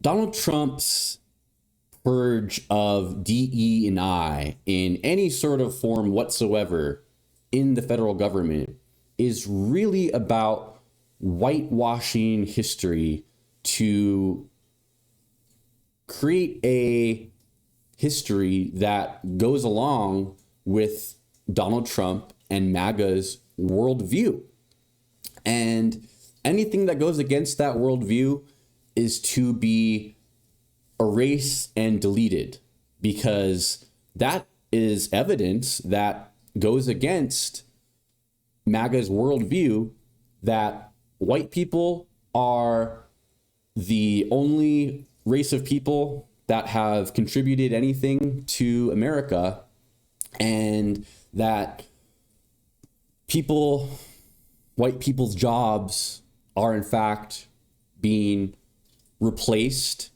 Donald Trump's purge of DE&I in any sort of form whatsoever in the federal government is really about whitewashing history to create a history that goes along with Donald Trump and MAGA's worldview. And anything that goes against that worldview is to be erased and deleted, because that is evidence that goes against MAGA's worldview that white people are the only race of people that have contributed anything to America, and that white people's jobs are in fact being replaced,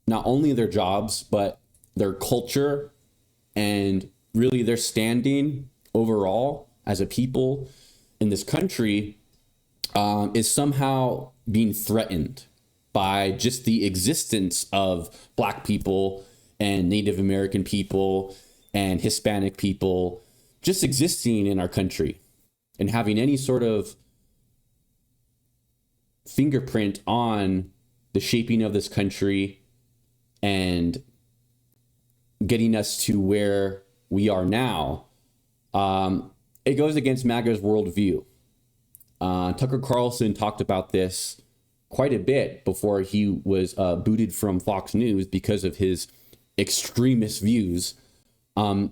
not only their jobs, but their culture and really their standing overall as a people in this country is somehow being threatened by just the existence of Black people and Native American people and Hispanic people just existing in our country and having any sort of fingerprint on the shaping of this country and getting us to where we are now. It goes against MAGA's worldview. Tucker Carlson talked about this quite a bit before he was booted from Fox News because of his extremist views.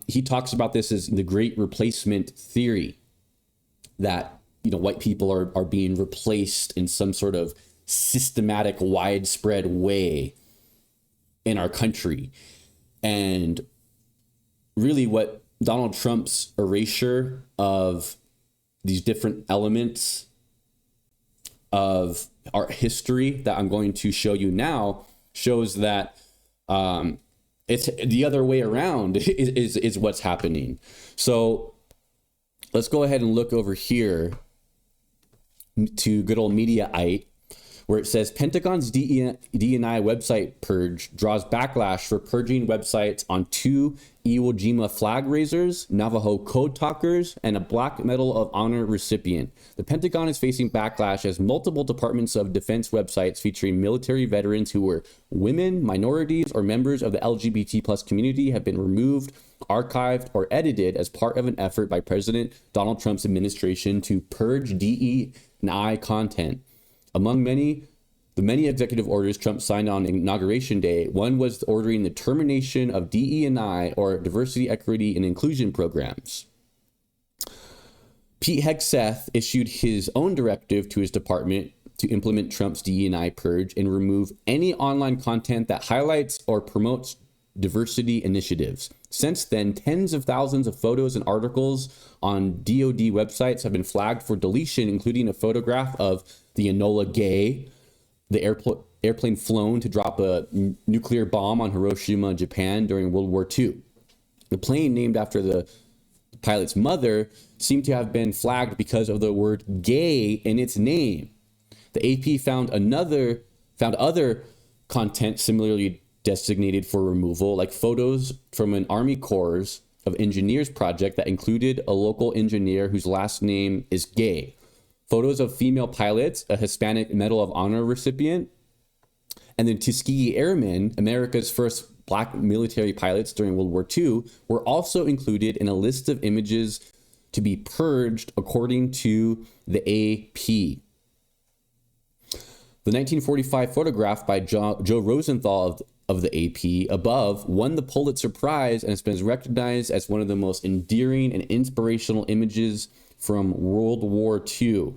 He talks about this as the great replacement theory, that white people are being replaced in some sort of systematic, widespread way in our country. And really what Donald Trump's erasure of these different elements of our history that I'm going to show you now shows that it's the other way around is what's happening. So let's go ahead and look over here to good old Mediaite, where it says Pentagon's DEI website purge draws backlash for purging websites on 2 Iwo Jima flag raisers, Navajo code talkers, and a Black Medal of Honor recipient. The Pentagon is facing backlash as multiple departments of defense websites featuring military veterans who were women, minorities, or members of the LGBT plus community have been removed, archived, or edited as part of an effort by President Donald Trump's administration to purge DE&I content. Among the many executive orders Trump signed on Inauguration Day, one was ordering the termination of DE&I, or diversity, equity, and inclusion programs. Pete Hegseth issued his own directive to his department to implement Trump's DE&I purge and remove any online content that highlights or promotes diversity initiatives. Since then, tens of thousands of photos and articles on DoD websites have been flagged for deletion, including a photograph of the Enola Gay, the airplane flown to drop a nuclear bomb on Hiroshima, Japan during World War II. The plane, named after the pilot's mother, seemed to have been flagged because of the word gay in its name. The AP found other content similarly designated for removal, like photos from an Army Corps of Engineers project that included a local engineer whose last name is Gay, photos of female pilots, a Hispanic Medal of Honor recipient, and then Tuskegee Airmen, America's first Black military pilots during World War II, were also included in a list of images to be purged according to the AP. The 1945 photograph by Joe Rosenthal of the AP above won the Pulitzer Prize and has been recognized as one of the most endearing and inspirational images from World War II.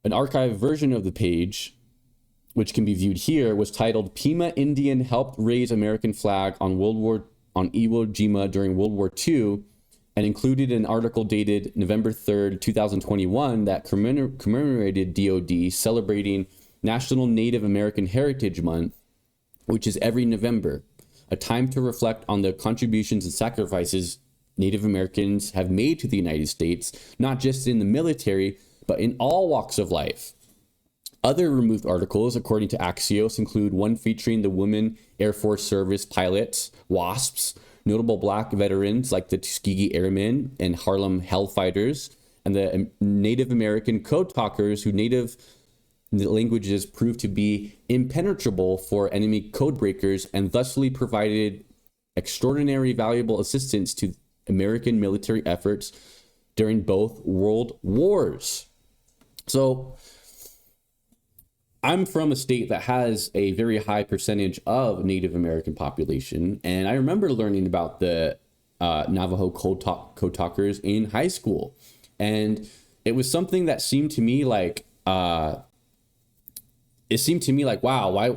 An archived version of the page, which can be viewed here, was titled "Pima Indian Helped Raise American Flag on Iwo Jima During World War II," and included an article dated November 3rd, 2021 that commemorated DoD celebrating National Native American Heritage Month, which is every November, a time to reflect on the contributions and sacrifices Native Americans have made to the United States, not just in the military, but in all walks of life. Other removed articles, according to Axios, include one featuring the Women Air Force Service pilots, WASPs, notable Black veterans like the Tuskegee Airmen and Harlem Hellfighters, and the Native American code talkers whose native languages proved to be impenetrable for enemy code breakers and thusly provided extraordinary valuable assistance to American military efforts during both world wars. So I'm from a state that has a very high percentage of Native American population, and I remember learning about the Navajo code talkers in high school, and it was something that seemed to me like wow,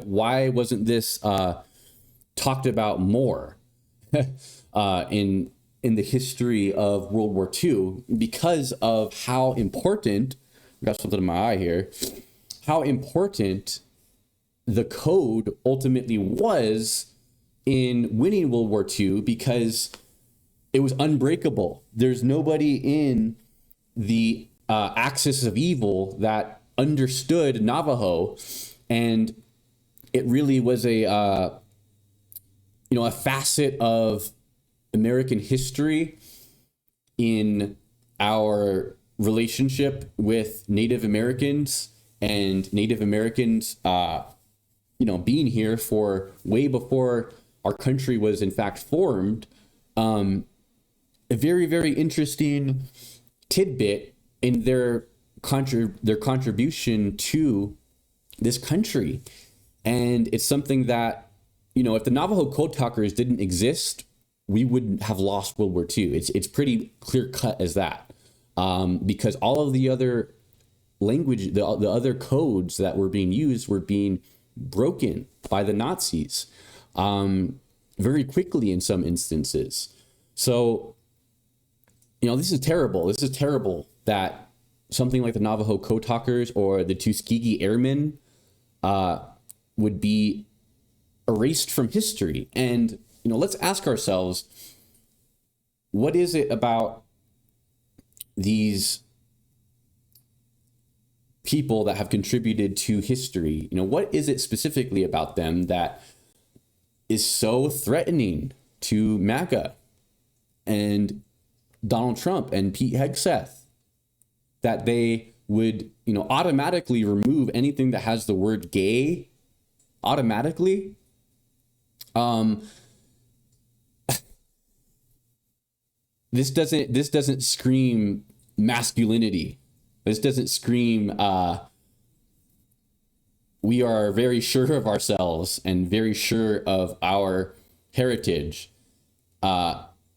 why wasn't this talked about more in the history of World War II, because of how important, got something in my eye here, how important the code ultimately was in winning World War II, because it was unbreakable. There's nobody in the axis of evil that understood Navajo, and it really was a facet of American history in our relationship with Native Americans, and Native Americans, being here for way before our country was in fact formed. A very, very interesting tidbit in their contribution to this country. And it's something that, if the Navajo code talkers didn't exist, we wouldn't have lost World War II. It's pretty clear cut as that, because all of the other language, the other codes that were being used were being broken by the Nazis very quickly in some instances. So, this is terrible. This is terrible that something like the Navajo code talkers or the Tuskegee Airmen would be erased from history. And, let's ask ourselves, what is it about these people that have contributed to history? What is it specifically about them that is so threatening to MAGA and Donald Trump and Pete Hegseth, that they would, automatically remove anything that has the word gay automatically? This doesn't scream masculinity. This doesn't scream, we are very sure of ourselves and very sure of our heritage.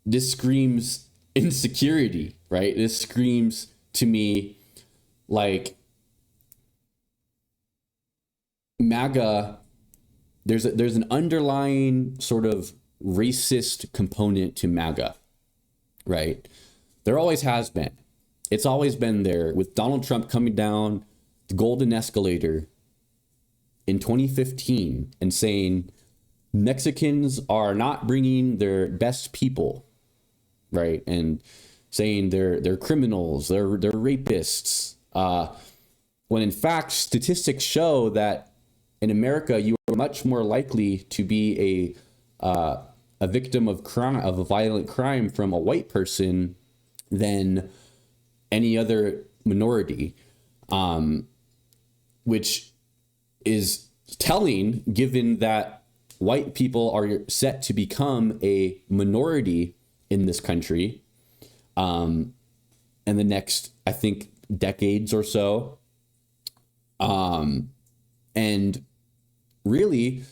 This screams insecurity, right? This screams to me like MAGA, there's an underlying sort of racist component to MAGA, right? There always has been. It's always been there, with Donald Trump coming down the golden escalator in 2015 and saying Mexicans are not bringing their best people, right? And saying they're criminals, they're rapists. When in fact, statistics show that in America, you are much more likely to be a victim of crime, of a violent crime from a white person than any other minority, which is telling, given that white people are set to become a minority in this country in the next, I think, decades or so. And really,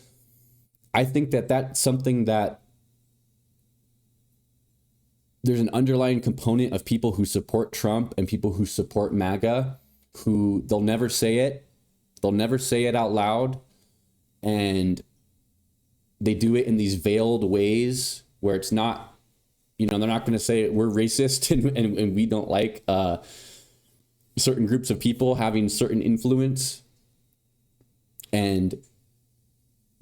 I think that that's something that there's an underlying component of people who support Trump and people who support MAGA, who they'll never say it. They'll never say it out loud. And they do it in these veiled ways where it's not, they're not going to say we're racist and we don't like certain groups of people having certain influence and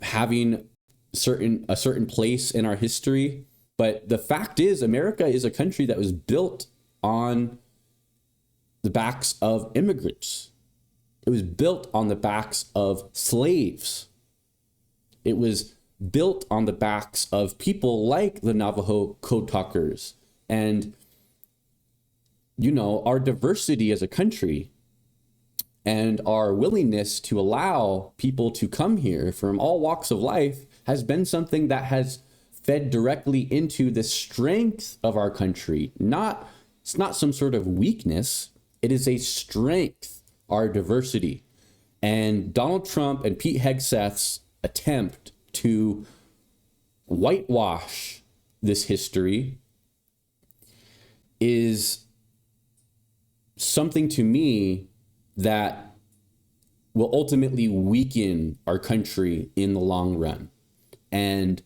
having a certain place in our history. But the fact is, America is a country that was built on the backs of immigrants. It was built on the backs of slaves. It was built on the backs of people like the Navajo code talkers and, our diversity as a country and our willingness to allow people to come here from all walks of life has been something that has fed directly into the strength of our country. It's not some sort of weakness. It is a strength, our diversity. And Donald Trump and Pete Hegseth's attempt to whitewash this history is something to me that will ultimately weaken our country in the long run. And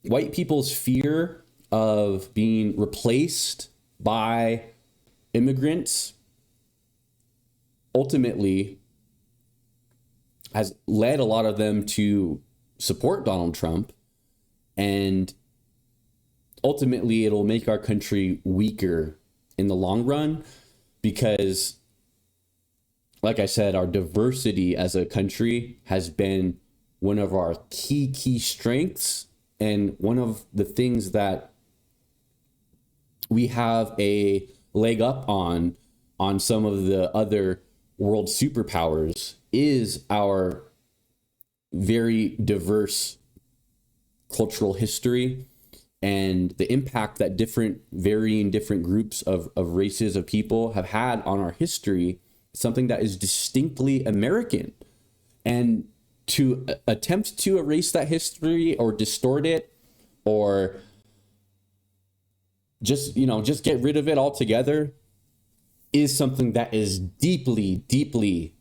white people's fear of being replaced by immigrants ultimately has led a lot of them to support Donald Trump, and ultimately it'll make our country weaker in the long run because, like I said, our diversity as a country has been one of our key strengths and one of the things that we have a leg up on some of the other world superpowers is our very diverse cultural history and the impact that varying different groups of races of people have had on our history, something that is distinctly American. And to attempt to erase that history or distort it or just get rid of it altogether is something that is deeply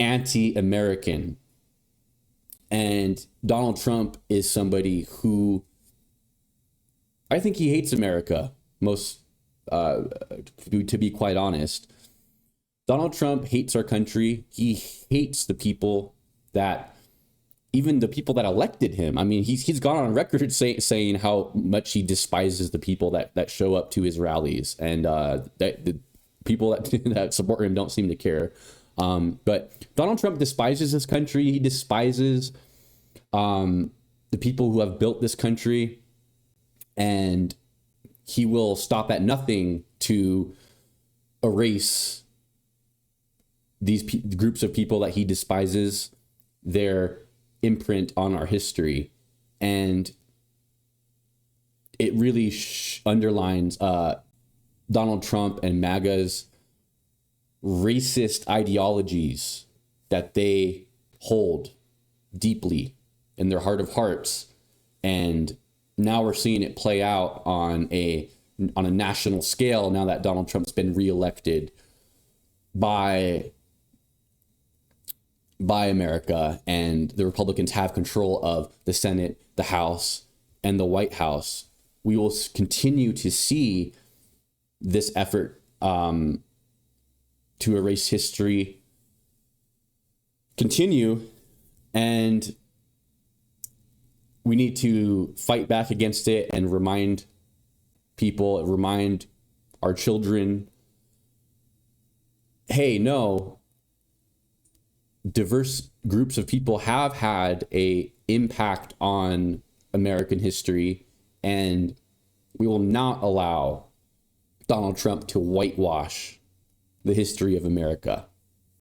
anti-American. And Donald Trump is somebody who I think he hates America to be quite honest. Donald Trump hates our country. He hates the people even the people that elected him. I mean, he's gone on record saying how much he despises the people that show up to his rallies, and that the people that support him don't seem to care. But Donald Trump despises this country. He despises the people who have built this country, and he will stop at nothing to erase these groups of people that he despises, their imprint on our history. And it really underlines Donald Trump and MAGA's racist ideologies that they hold deeply in their heart of hearts. And now we're seeing it play out on a national scale now that Donald Trump's been reelected by America, and the Republicans have control of the Senate, the House, and the White House. We will continue to see this effort to erase history continue, and we need to fight back against it and remind our children, hey, no, diverse groups of people have had a impact on American history, and we will not allow Donald Trump to whitewash the history of America.